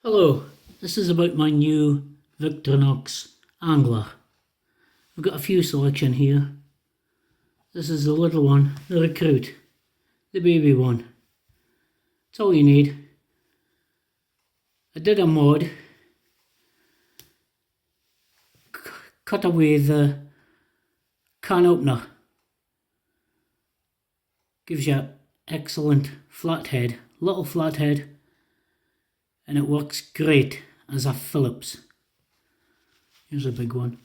Hello, this is about my new Victorinox Angler. I've got a few selection here. This is the little one, the Recruit, the baby one. That's all you need. I did a mod, cut away the can opener. Gives you an excellent flathead, little flathead. And it works great as a Phillips. Here's a big one.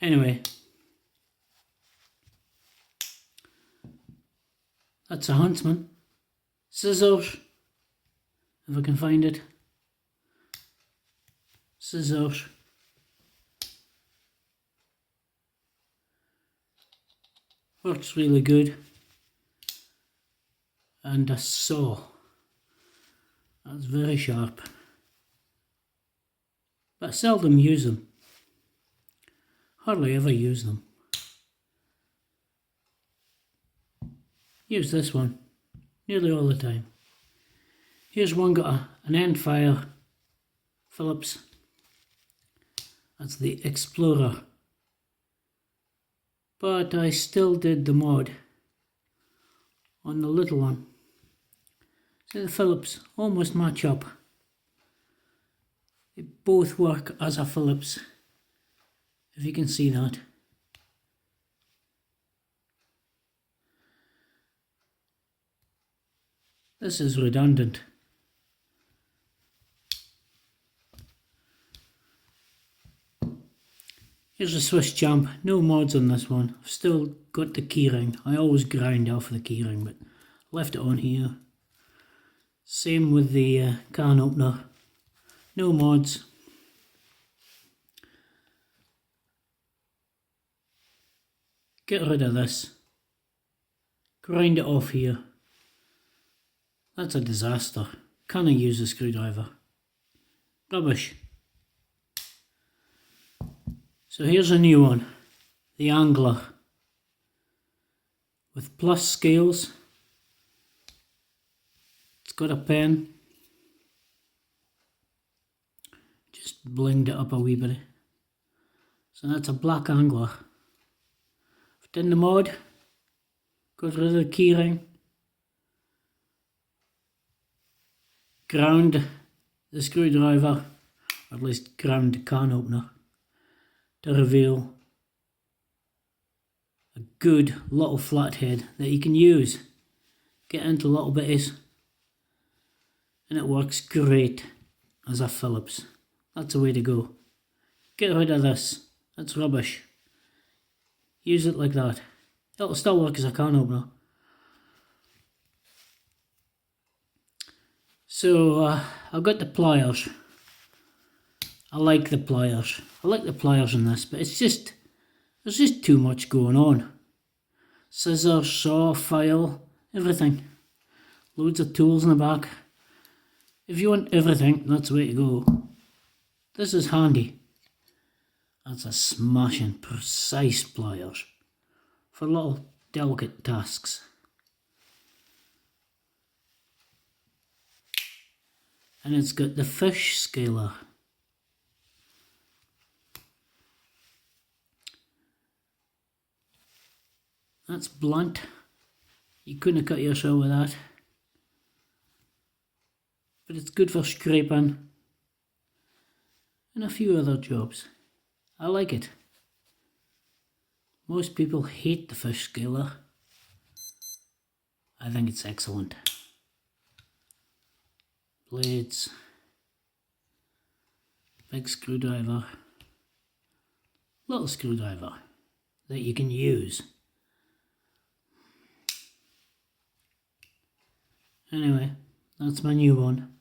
Anyway, that's a Huntsman. Scissors, if I can find it. Scissors. Works really good. And a saw. That's very sharp. But I seldom use them. Hardly ever use them. Use this one nearly all the time. Here's one got an end fire Phillips. That's the Explorer. But I still did the mod on the little one. So the Phillips almost match up. They both work as a Phillips, if you can see that. This is redundant. Here's a Swiss Champ, no mods on this one. I've still got the keyring. I always grind off the keyring, but left it on here. Same with the can opener. No mods. Get rid of this. Grind it off here. That's a disaster. Can I use a screwdriver? Rubbish. So here's a new one, the Angler, with plus scales. It's got a pen, just blinged it up a wee bit. So that's a black Angler. I've done the mod, got rid of the keyring, ground the screwdriver, or at least ground the can opener, to reveal a good little flathead that you can use, get into little bitties, and it works great as a Phillips. That's the way to go. Get rid of this, that's rubbish. Use it like that. It'll still work as a can opener. So I've got the pliers. I like the pliers. I like the pliers in this, but it's just, there's just too much going on. Scissors, saw, file, everything. Loads of tools in the back. If you want everything, that's the way to go. This is handy. That's a smashing, precise pliers for little delicate tasks. And it's got the fish scaler. That's blunt. You couldn't cut yourself with that. But it's good for scraping and a few other jobs. I like it. Most people hate the fish scaler. I think it's excellent. Blades. Big screwdriver. Little screwdriver that you can use. Anyway, that's my new one.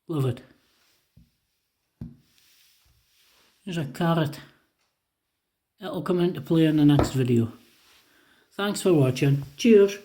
Love it. Here's a carrot. It'll come into play in the next video. Thanks for watching. Cheers.